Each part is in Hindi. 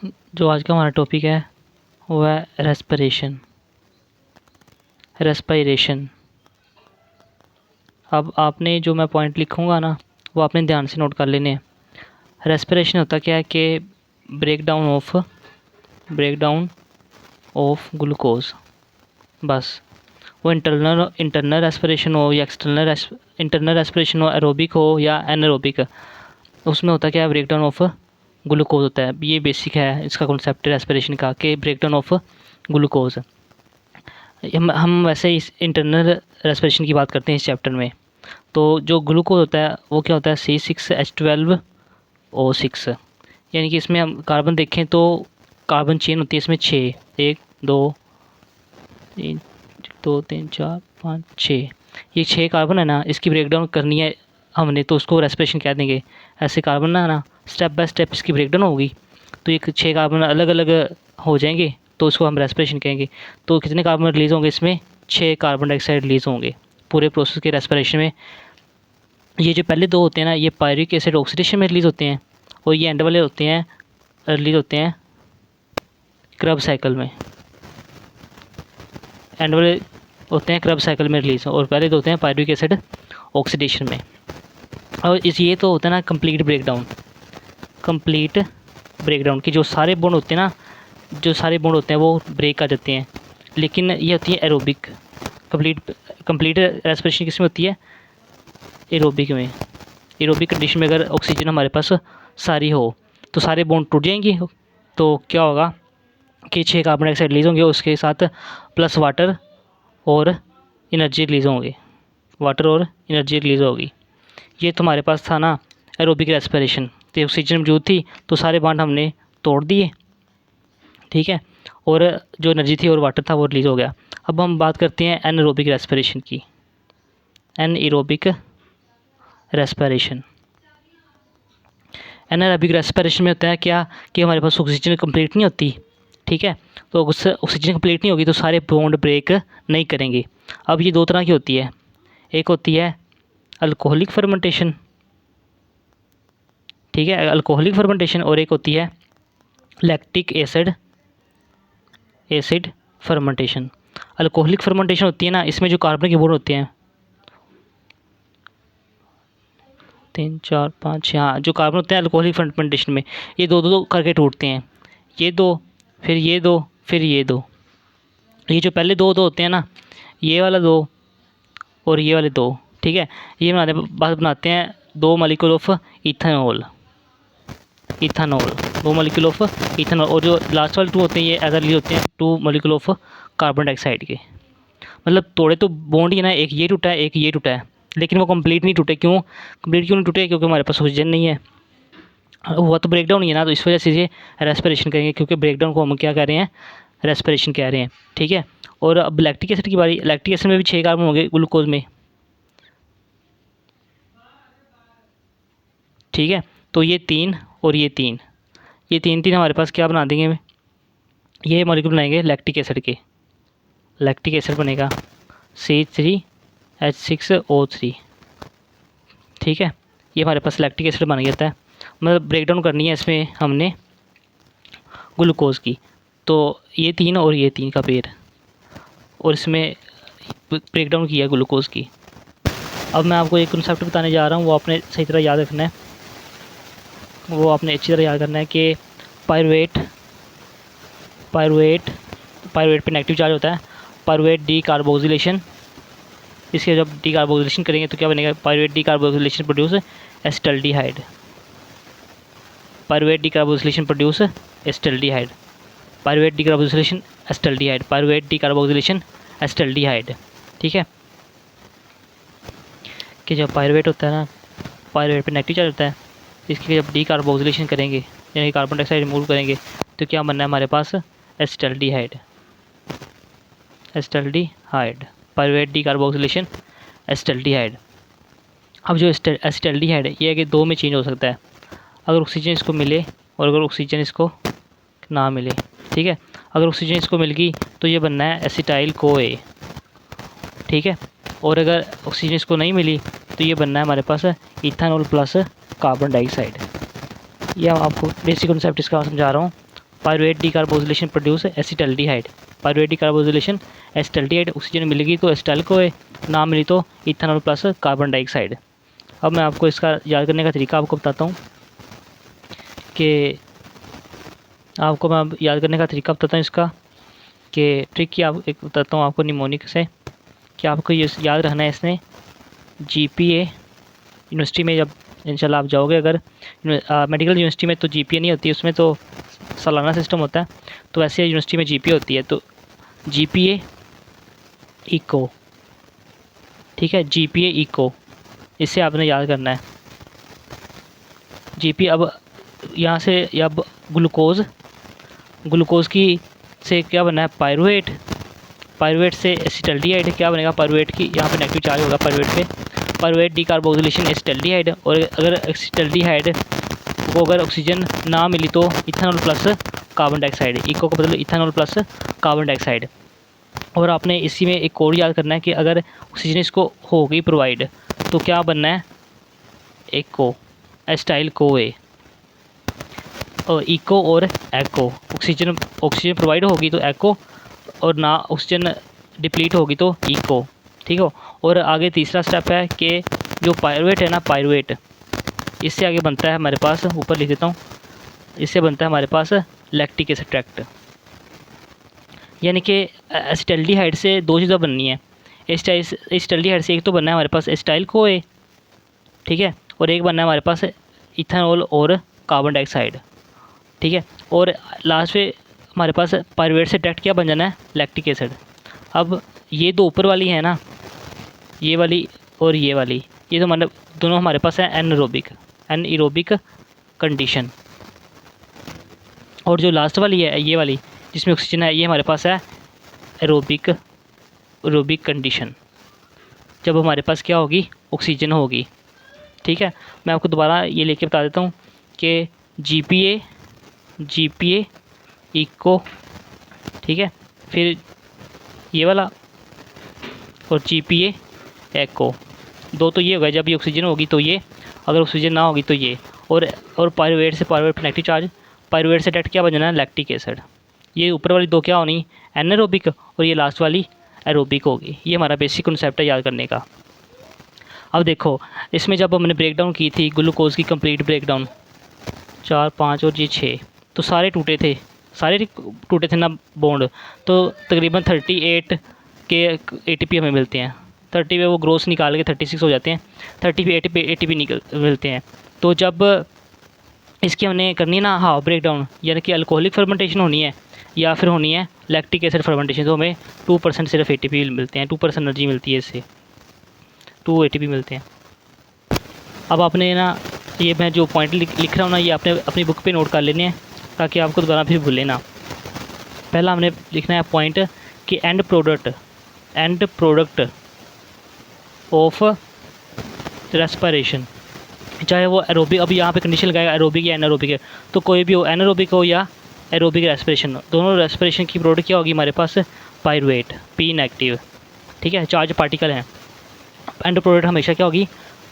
जो आज का हमारा टॉपिक है वो है रेस्पिरेशन। अब आपने जो मैं पॉइंट लिखूँगा ना वो आपने ध्यान से नोट कर लेने हैं। रेस्पिरेशन होता क्या है कि ब्रेक डाउन ऑफ ग्लूकोज। बस वो इंटरनल रेस्पिरेशन हो या इंटरनल रेस्पिरेशन हो, एरोबिक हो या एनारोबिक, उसमें होता क्या है, ब्रेक डाउन ऑफ ग्लूकोज होता है। ये बेसिक है इसका कॉन्सेप्ट रेस्पिरेशन का कि ब्रेक डाउन ऑफ ग्लूकोज। हम वैसे इस इंटरनल रेस्पिरेशन की बात करते हैं इस चैप्टर में। तो जो ग्लूकोज होता है वो क्या होता है, C6H12O6। यानी कि इसमें हम कार्बन देखें तो कार्बन चेन होती है इसमें 6, 1 2 3 4 5 6। ये 6 कार्बन है ना, इसकी ब्रेकडाउन करनी है हमने तो उसको रेस्पिरेशन कह देंगे। ऐसे कार्बन ना स्टेप बाय स्टेप इसकी ब्रेकडाउन होगी तो ये 6 कार्बन अलग अलग हो जाएंगे तो उसको हम रेस्पिरेशन कहेंगे। तो कितने कार्बन रिलीज़ होंगे इसमें, 6 कार्बन डाइऑक्साइड रिलीज़ होंगे पूरे प्रोसेस के रेस्पिरेशन में। ये जो पहले दो होते हैं ना, ये पायरिक एसिड ऑक्सीडेशन में रिलीज़ होते हैं और ये एंड वाले होते हैं रिलीज़ होते हैं क्रब साइकिल में। एंड वाले होते हैं क्रब साइकिल में रिलीज़ और पहले दो होते हैं पायरिक एसिड ऑक्सीडेशन में। और ये तो होता है ना कंप्लीट ब्रेकडाउन की जो सारे बॉन्ड होते हैं ना, जो सारे बॉन्ड होते हैं वो ब्रेक आ जाते हैं। लेकिन ये होती है एरोबिक। कंप्लीट रेस्पिरेशन किस में होती है, एरोबिक में। एरोबिक कंडीशन में अगर ऑक्सीजन हमारे पास सारी हो तो सारे बॉन्ड टूट जाएंगे। तो क्या होगा कि 6 कार्बन डाइऑक्साइड रिलीज़ होंगे, उसके साथ प्लस वाटर और एनर्जी रिलीज़ होगी। ये तुम्हारे पास था ना एरोबिक रेस्पिरेशन। तो ऑक्सीजन मौजूद थी तो सारे बॉन्ड हमने तोड़ दिए, ठीक है, और जो एनर्जी थी और वाटर था वो रिलीज़ हो गया। अब हम बात करते हैं एनारोबिक रेस्पिरेशन की। एनारोबिक रेस्पिरेशन में होता है क्या कि हमारे पास ऑक्सीजन कंप्लीट नहीं होती, ठीक है। तो ऑक्सीजन कंप्लीट नहीं होगी तो सारे बॉन्ड ब्रेक नहीं करेंगे। अब ये दो तरह की होती है, एक होती है अल्कोहलिक फर्मेंटेशन, ठीक है, अल्कोहलिक फर्मेंटेशन, और एक होती है lactic acid fermentation. Alcoholic fermentation होती है ना, इसमें जो कार्बन के बॉन्ड होते हैं 3 4 5 6, हाँ, जो कार्बन होते हैं अल्कोहलिक फर्मेंटेशन में ये दो दो करके टूटते हैं। ये दो, फिर ये दो, फिर ये दो। ये जो पहले दो होते हैं ना, ये वाला दो और ये वाले दो, ठीक है, ये बनाते हैं 2 molecule of ethanol, 2 molecule of ethanol. और जो लास्ट वाले 2 होते हैं ये एदरली होते हैं 2 मॉलिक्यूल ऑफ कार्बन डाइऑक्साइड के। मतलब तोड़े तो बॉन्ड ही ना, एक ये टूटा है एक ये टूटा है, लेकिन वो कंप्लीट नहीं टूटे। क्यों नहीं टूटे, क्योंकि हमारे पास ऑक्सीजन नहीं है, हुआ तो ब्रेकडाउन ही है ना, तो इस वजह से ये रेस्पिरेशन करेंगे, क्योंकि ब्रेकडाउन को हम क्या कह रहे हैं, रेस्पिरेशन कह रहे हैं, ठीक है। और अब लैक्टिक एसिड की बारी। लैक्टिक एसिड में भी 6 कार्बन होंगे ग्लूकोज में, ठीक है। तो ये 3 और ये 3 हमारे पास क्या बना देंगे, ये मॉलिक्यूल बनाएंगे लैक्टिक एसिड के। लैक्टिक एसिड बनेगा C3H6O3, ठीक है। ये हमारे पास लैक्टिक एसिड बन जाता है। मतलब ब्रेकडाउन करनी है इसमें हमने ग्लूकोज की, तो ये 3 और ये 3 का पेयर, और इसमें ब्रेकडाउन किया ग्लूकोज की। अब मैं आपको एक कंसेप्ट बताने जा रहा हूँ, वो आपने सही तरह याद रखना है, वो आपने अच्छी तरह याद करना है कि पायरुवेट पे नेगेटिव चार्ज होता है। पायरुवेट डीकार्बोक्सिलेशन, इसके जब डीकार्बोक्सिलेशन करेंगे तो क्या बनेगा, pyruvate decarboxylation produce acetaldehyde. Pyruvate decarboxylation produce acetaldehyde, pyruvate decarboxylation acetaldehyde, pyruvate decarboxylation acetaldehyde, ठीक है। कि जब पायरुवेट होता है ना, पायरुवेट पे नेगेटिव चार्ज होता है, इसकी जब डीकार्बोक्सिलेशन करेंगे यानी कार्बन डाइऑक्साइड रिमूव करेंगे तो क्या बनना है हमारे पास, एसिटाल्डिहाइड। Pyruvate decarboxylation acetaldehyde. अब जो एसिटाल्डिहाइड है ये है कि 2 में चेंज हो सकता है, अगर ऑक्सीजन इसको मिले और अगर ऑक्सीजन इसको ना मिले, ठीक है। अगर ऑक्सीजन इसको मिल गई तो ये बनना है एसिटाइल CoA, ठीक है। और अगर ऑक्सीजन इसको नहीं मिली तो ये बनना है हमारे पास इथेनॉल प्लस कार्बन डाइऑक्साइड। ये आपको बेसिक कॉन्सेप्ट इसका समझा रहा हूँ। Pyruvate decarboxylation produce acetaldehyde. Pyruvate decarboxylation acetaldehyde, oxygen मिलेगी तो एसिटाइल कोए, ना मिली तो इथेनॉल प्लस कार्बन डाइऑक्साइड। अब मैं आपको इसका याद करने का तरीका आपको बताता हूँ कि इसका कि ट्रिक की आप एक बताता हूँ आपको निमोनिक से, कि आपको ये याद रखना है इसमें जीपीए। यूनिवर्सिटी में जब इंशाल्लाह आप जाओगे, अगर मेडिकल यूनिवर्सिटी में तो जीपीए नहीं होती, उसमें तो सालाना सिस्टम होता है, तो वैसे यूनिवर्सिटी में जीपीए होती है। तो जीपीए इको, ठीक है, जीपीए इको, इससे आपने याद करना है जीपी। अब यहाँ से अब ग्लूकोज की से क्या बना है पायरुवेट, पायरुवेट से एसिटल्डिहाइड क्या बनेगा, पायरुवेट की यहाँ पे नेगेटिव चार्ज होगा पायरुवेट पे, पायरुवेट डीकार्बोक्सिलेशन एसिटल्डिहाइड। और अगर एसिटल्डिहाइड को अगर ऑक्सीजन ना मिली तो इथेनॉल प्लस कार्बन डाइऑक्साइड, इको को बदलो इथेनॉल प्लस कार्बन डाइऑक्साइड। और आपने इसी में एक कोड याद करना है कि अगर ऑक्सीजन इसको हो गई प्रोवाइड तो क्या बनना है, एको, एस्टाइल कोए, और इको और एको। ऑक्सीजन प्रोवाइड होगी तो एको, और ना ऑक्सीजन डिप्लीट होगी तो इको, ठीक हो। और आगे तीसरा स्टेप है कि जो पायरुवेट है ना, पायरुवेट, इससे आगे बनता है हमारे पास, ऊपर लिख देता हूँ, इससे बनता है हमारे पास लैक्टिक एसिड, यानी कि एसिटल्डिहाइड से दो चीज़ें बननी है। एसिटल्डिहाइड से एक तो बनना है हमारे पास एसिटाइल कोए, ठीक है, और एक बनना है हमारे पास इथेनॉल और कार्बन डाइऑक्साइड, ठीक है। और लास्ट में हमारे पास पायरुवेट से डायरेक्ट क्या बन जाना है, लैक्टिक एसिड। अब ये दो ऊपर वाली है ना, ये वाली और ये वाली, ये तो मतलब दोनों हमारे पास है एनएरोबिक कंडीशन। और जो लास्ट वाली है ये वाली जिसमें ऑक्सीजन है, ये हमारे पास है एरोबिक कंडीशन, जब हमारे पास क्या होगी, ऑक्सीजन होगी, ठीक है। मैं आपको दोबारा ये लेके बता देता हूँ कि जीपीए इको, ठीक है, फिर ये वाला और जीपीए एको, दो तो ये होगा जब ये ऑक्सीजन होगी तो ये, अगर ऑक्सीजन ना होगी तो ये। और पायरुवेट से पायरुवेट नेगेटिव चार्ज, पायरुवेट से डायरेक्ट क्या बन जाना है, लैक्टिक एसिड। ये ऊपर वाली दो क्या होनी, एनारोबिक, और ये लास्ट वाली एरोबिक होगी। ये हमारा बेसिक कॉन्सेप्ट है याद करने का। अब देखो इसमें जब हमने ब्रेक डाउन की थी ग्लूकोज की कंप्लीट ब्रेक डाउन, 4, 5 और ये 6, तो सारे टूटे थे ना बॉन्ड, तो तकरीबन 38 के एटीपी हमें मिलते हैं। 30 पे वो ग्रोस निकाल के 36 हो जाते हैं, 30 पे एटीपी मिलते हैं। तो जब इसकी हमने करनी है ना हाफ ब्रेक डाउन, यानी कि अल्कोहलिक फर्मेंटेशन होनी है या फिर होनी है लैक्टिक एसिड फर्मेंटेशन, तो हमें 2% सिर्फ एटीपी मिलते हैं, 2% एनर्जी मिलती है, इससे 2 एटीपी मिलते हैं। अब आपने ना ये मैं जो पॉइंट लिख रहा हूँ ना, ये आपने अपनी बुक पे नोट कर लेने हैं ताकि आपको दोबारा फिर भूले ना। पहला हमने लिखना है पॉइंट कि एंड प्रोडक्ट ऑफ रेस्पिरेशन, चाहे वो एरोबिक, अभी यहाँ पे कंडीशन लगाएगा एरोबिक या एनारोबिक है, तो कोई भी हो, एनारोबिक हो या एरोबिक रेस्पिरेशन, दोनों रेस्पिरेशन की प्रोडक्ट क्या होगी हमारे पास, पायरुवेट, पी नेगेटिव, ठीक है, चार्ज पार्टिकल हैं। एंड प्रोडक्ट हमेशा क्या होगी,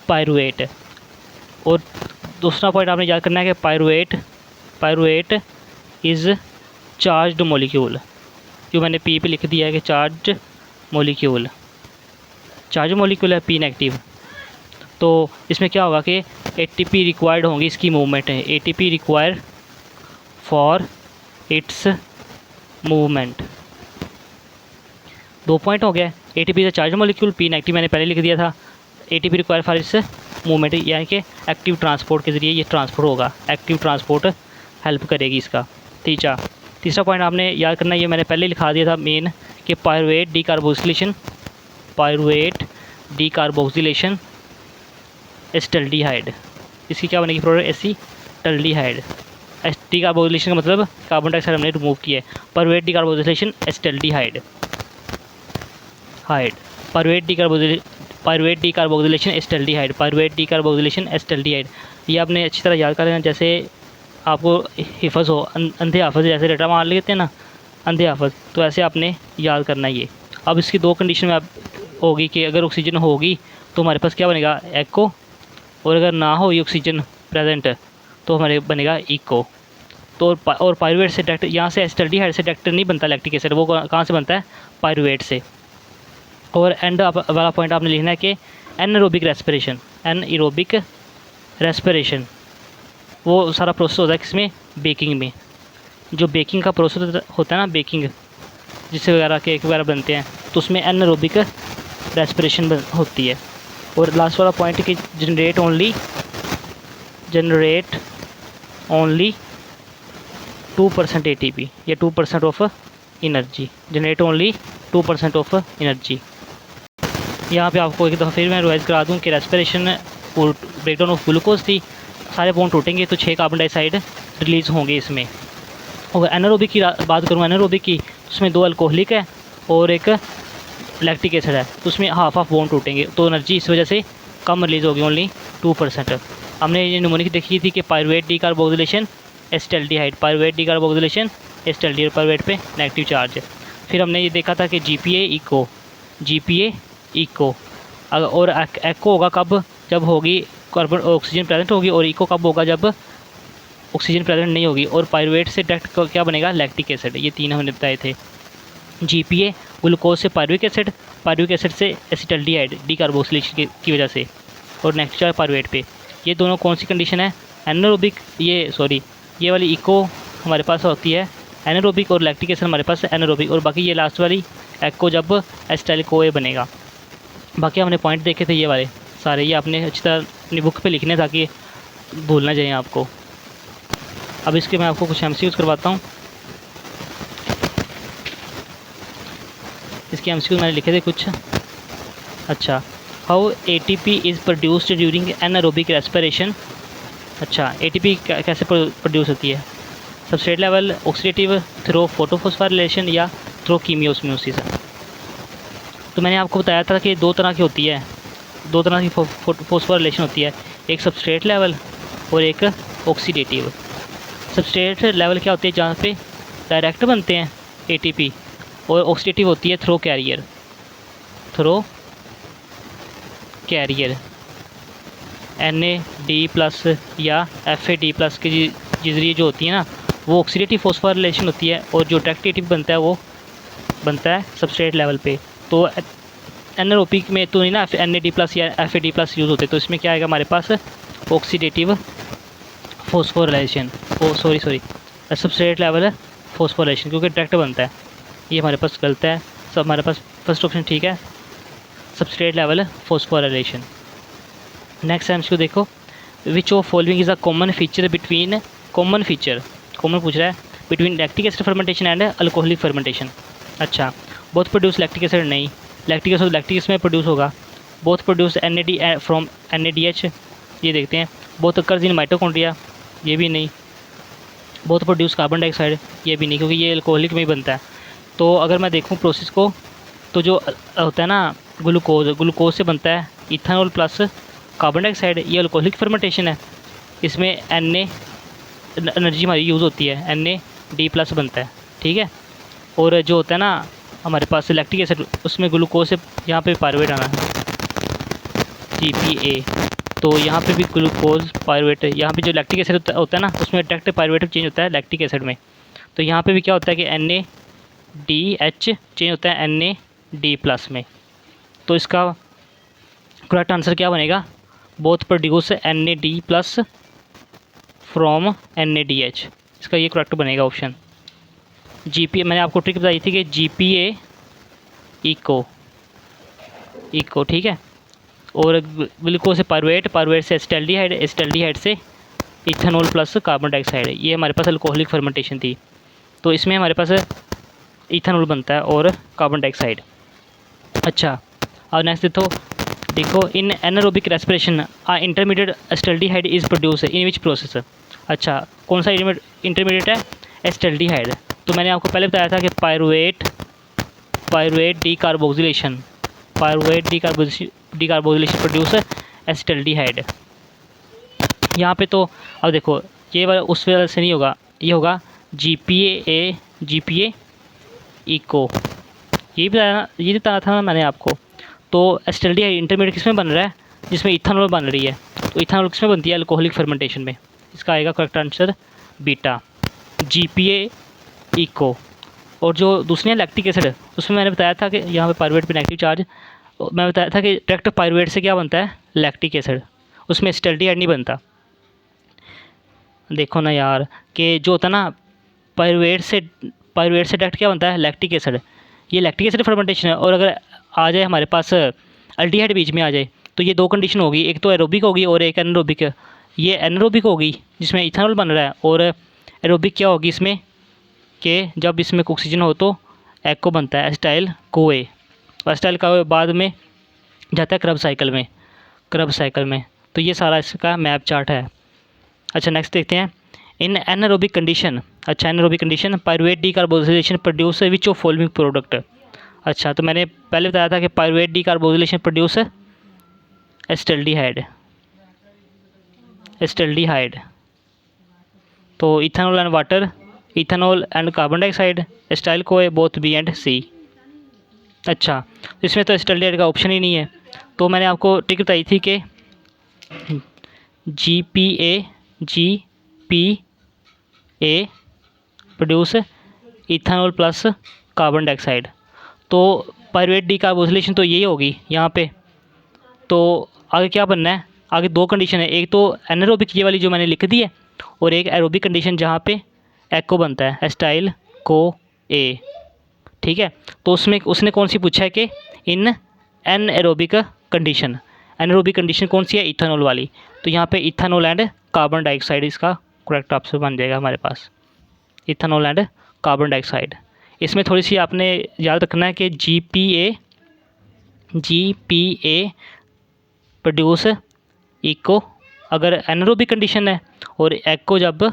पायरुवेट। और दूसरा पॉइंट आपने याद करना है कि पायरुवेट इज़ चार्ज्ड मॉलिक्यूल, जो मैंने पी पे लिख दिया है कि चार्ज मॉलिक्यूल है, पी नेगेटिव। तो इसमें क्या होगा कि एटीपी रिक्वायर्ड होंगी इसकी मूवमेंट है, ATP required for its movement. 2 point हो गया, ATP is charge molecule, P negative मैंने पहले लिख दिया था, ATP require for its movement, यानी कि एक्टिव ट्रांसपोर्ट के ज़रिए ये ट्रांसपोर्ट होगा, एक्टिव ट्रांसपोर्ट हेल्प करेगी इसका। तीसरा पॉइंट आपने याद करना है, ये मैंने पहले लिखा दिया था मेन, कि पायरुवेट डीकार्बोक्सिलेशन एसिटल्डिहाइड, इसकी क्या बनेगी प्रोडक्ट, एसिटल्डिहाइड। डीकार्बोक्सिलेशन का मतलब कार्बन डाइऑक्साइड हमने रिमूव किया है, pyruvate decarboxylation acetaldehyde, pyruvate decarboxylation acetaldehyde. ये आपने अच्छी तरह याद कर लेना, जैसे आपको हिफज हो, अंधे हाफज जैसे रटा मार लेते हैं ना, अंधे हाफज, तो ऐसे आपने याद करना है ये। अब इसकी 2 कंडीशन में आप होगी कि अगर ऑक्सीजन होगी तो हमारे पास क्या बनेगा, एको, और अगर ना हो ये ऑक्सीजन प्रेजेंट तो हमारे बनेगा इको। तो और पायरुवेट से डायरेक्ट यहाँ से एसिटाल्डिहाइड से डायरेक्ट नहीं बनता लैक्टिक एसिड, वो कहाँ से बनता है, पायरुवेट से। और एंड वाला पॉइंट आपने लिखना है कि एनारोबिक रेस्पिरेशन, एनारोबिक रेस्पिरेशन वो सारा प्रोसेस होता है किसमें, बेकिंग में। जो बेकिंग का प्रोसेस होता है ना, बेकिंग जिससे वगैरह केक वगैरह बनते हैं, तो उसमें एनारोबिक रेस्पिरेशन होती है। और लास्ट वाला पॉइंट कि जनरेट ओनली 2% ATP या 2% of energy, generate only 2% of energy. यहाँ पे आपको एक दफ़ा फिर मैं रिवाइज करा दूँ कि रेस्पिरेशन ब्रेकडाउन ऑफ ग्लूकोज थी, सारे बॉन्ड टूटेंगे तो 6 कार्बन डाइऑक्साइड रिलीज़ होंगे इसमें। और एनारोबिक की बात करूँ, एनारोबिक की, उसमें 2 अल्कोहलिक है और एक लैक्टिक एसिड है, तो उसमें हाफ बॉन्ड टूटेंगे, तो एनर्जी इस वजह से कम रिलीज़ होगी, ओनली 2%। हमने ये नमूने की देखी थी कि pyruvate decarboxylation acetaldehyde, pyruvate decarboxylation acetaldehyde, pyruvate पे नेगेटिव चार्ज। फिर हमने ये देखा था कि GPA इको और एको होगा कब, जब होगी कार्बन ऑक्सीजन प्रेजेंट होगी, और इको कब होगा, जब ऑक्सीजन प्रेजेंट नहीं होगी। और पायरुवेट से डायरेक्ट क्या बनेगा, लैक्टिक एसिड। ये 3 हमने बताए थे। GPA ग्लूकोज से पायरुविक एसिड से एसिटाल्डिहाइड डीकार्बोक्सिलेशन की वजह से, और नेक्स्ट चार्ज पायरुवेट पे। ये दोनों कौन सी कंडीशन है, एनारोबिक, ये वाली इको हमारे पास होती है एनारोबिक, और लैक्टिक एसिड हमारे पास एनारोबिक, और बाकी ये लास्ट वाली एको जब एसिटाइल CoA बनेगा। बाकी हमने पॉइंट देखे थे ये वाले सारे, ये आपने अच्छी तरह अपनी बुक पे लिखने ताकि भूल ना जाए आपको। अब इसके मैं आपको कुछ MCQs करवाता हूँ। इसके MCQs मैंने लिखे थे कुछ। अच्छा, how ATP is produced during anaerobic respiration. अच्छा, ATP कैसे प्रोड्यूस होती है, substrate level oxidative, through photophosphorylation या थ्रो कीमियोस्मोसिस। तो मैंने आपको बताया था कि 2 तरह की होती है, 2 तरह की फोस्फोराइलेशन होती है, एक सबस्ट्रेट लेवल और एक ऑक्सीडेटिव। सबस्ट्रेट लेवल क्या होती है, जहाँ पे डायरेक्ट बनते हैं ATP, और ऑक्सीडेटिव होती है थ्रो कैरियर NAD+ या FAD+ के जरिए जो होती है ना, वो ऑक्सीडेटिव फोस्फोराइलेशन होती है, और जो डायरेक्ट ATP बनता है वो बनता है सबस्ट्रेट लेवल पे। तो एनारोबिक में तो नहीं ना NAD+ या FAD+ यूज़ होते, तो इसमें क्या आएगा हमारे पास, oxidative phosphorylation, substrate level phosphorylation, क्योंकि डायरेक्ट बनता है। ये हमारे पास गलत है, सब हमारे पास फर्स्ट ऑप्शन ठीक है, substrate level phosphorylation. Next MCQ देखो, विच of following is a common feature पूछ रहा है between lactic acid fermentation and alcoholic fermentation. अच्छा, बोथ प्रोड्यूस लैक्टिक एसिड, नहीं, लैक्टिक एसिड में प्रोड्यूस होगा। Both produce NAD from NADH, ये देखते हैं। बोथ अकर्स इन माइटोकॉन्ड्रिया, ये भी नहीं। बोथ प्रोड्यूस कार्बन डाइऑक्साइड, ये भी नहीं, क्योंकि ये अल्कोहलिक में ही बनता है। तो अगर मैं देखूँ प्रोसेस को, तो जो होता है ना ग्लूकोज से बनता है इथेनॉल प्लस कार्बन डाइऑक्साइड, ये अल्कोहलिक फर्मेंटेशन है। इसमें एनर्जी हमारी यूज़ होती है, NAD+ बनता है, ठीक है। और जो होता है ना हमारे पास लैक्टिक एसिड, उसमें ग्लूकोज से यहाँ पे पायरुवेट आना है, GPA, तो यहाँ पे भी ग्लूकोज पायरुवेट, यहाँ पे जो लैक्टिक एसिड होता है ना, उसमें डायरेक्ट पायरुवेट चेंज होता है लैक्टिक एसिड में। तो यहाँ पे भी क्या होता है कि NADH चेंज होता है NAD+ में। तो इसका करेक्ट आंसर क्या बनेगा, both produce NAD+ from NADH, इसका ये करेक्ट बनेगा ऑप्शन। GPA मैंने आपको ट्रिक बताई थी कि GPA इको, ठीक है। और ग्लूकोज से पायरुवेट से एसिटाल्डिहाइड से इथेनॉल प्लस कार्बन डाइऑक्साइड, ये हमारे पास अल्कोहलिक फर्मेंटेशन थी। तो इसमें हमारे पास इथेनॉल बनता है और कार्बन डाइऑक्साइड। अच्छा, और नेक्स्ट देखो इन anaerobic respiration intermediate acetaldehyde is produce in which process. अच्छा, कौन सा इंटरमीडिएट है, एसिटाल्डिहाइड। तो मैंने आपको पहले बताया था कि पायरुवेट डीकार्बोक्सिलेशन प्रोड्यूस एसिटाल्डिहाइड। यहाँ पे तो अब देखो, ये वाला उस वजह से नहीं होगा, ये होगा GPA इको, ये बताया था ना मैंने आपको। तो एसिटाल्डिहाइड इंटरमीडिएट किस में बन रहा है, जिसमें इथेनॉल बन रही है। तो इथेनॉल किस में बनती है, अल्कोहलिक फर्मेंटेशन में। इसका आएगा करेक्ट आंसर बीटा। GPA इको। और जो दूसरी है लैक्टिक एसिड, उसमें मैंने बताया था कि यहाँ पे पायरुवेट पे नेगेटिव चार्ज, मैं बताया था कि डायरेक्ट पायरुवेट से क्या बनता है, लैक्टिक एसिड, उसमें एसिटाल्डिहाइड नहीं बनता। देखो ना यार कि जो होता है ना पायरुवेट से डायरेक्ट क्या बनता है, लैक्टिक एसिड। ये लैक्टिक एसिड फर्मेंटेशन है। और अगर आ जाए हमारे पास अल्डिहाइड बीच में आ जाए तो ये दो कंडीशन होगी, एक तो एरोबिक होगी और एक एनारोबिक। ये एनारोबिक होगी जिसमें इथेनॉल बन रहा है, और एरोबिक क्या होगी इसमें कि जब इसमें ऑक्सीजन हो तो एक्को बनता है, एसिटाइल कोए। एसिटाइल का बाद में जाता है क्रब साइकिल में। तो ये सारा इसका मैप चार्ट है। अच्छा नेक्स्ट देखते हैं इन एनारोबिक कंडीशन। अच्छा anaerobic condition pyruvate decarboxylation produce which of following product. अच्छा तो मैंने पहले बताया था कि पायरुवेट डीकार्बोक्सिलेशन प्रोड्यूस एसिटाल्डिहाइड। तो ethanol and water, ethanol and carbon dioxide, acetyl CoA, both B and C. अच्छा इसमें तो एसिटाल्डिहाइड का ऑप्शन ही नहीं है। तो मैंने आपको ट्रिक बताई थी कि GPA produce ethanol plus carbon dioxide. तो पायरुवेट डीकार्बोक्सिलेशन तो यही होगी यहाँ पे। तो आगे क्या बनना है, आगे दो कंडीशन है, एक तो एनारोबिक ये वाली जो मैंने लिख दी है, और एक एरोबिक कंडीशन जहाँ पे एक्को बनता है, एसिटाइल को ए। ठीक है, तो उसमें उसने कौन सी पूछा है कि इन एनएरोबिक कंडीशन, एनारोबिक कंडीशन कौन सी है, इथेनॉल वाली। तो यहाँ पे इथेनॉल एंड कार्बन डाइऑक्साइड इसका करेक्ट ऑप्शन बन जाएगा हमारे पास, इथेनॉल एंड कार्बन डाइऑक्साइड। इसमें थोड़ी सी आपने याद रखना है कि GPA प्रोड्यूस इको अगर एनारोबिक कंडीशन है, और एक्को जब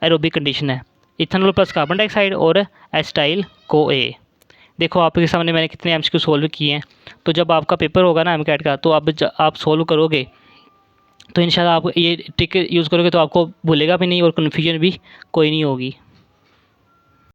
एरोबिक कंडीशन है, इथेनॉल प्लस कार्बन डाइऑक्साइड और एसिटाइल को ए। देखो आपके सामने मैंने कितने MCQ सोल्व किए हैं। तो जब आपका पेपर होगा ना MCAT का, तो आप सोल्व करोगे तो इंशाल्लाह आप ये ट्रिक यूज़ करोगे तो आपको भूलेगा भी नहीं और कन्फ्यूजन भी कोई नहीं होगी।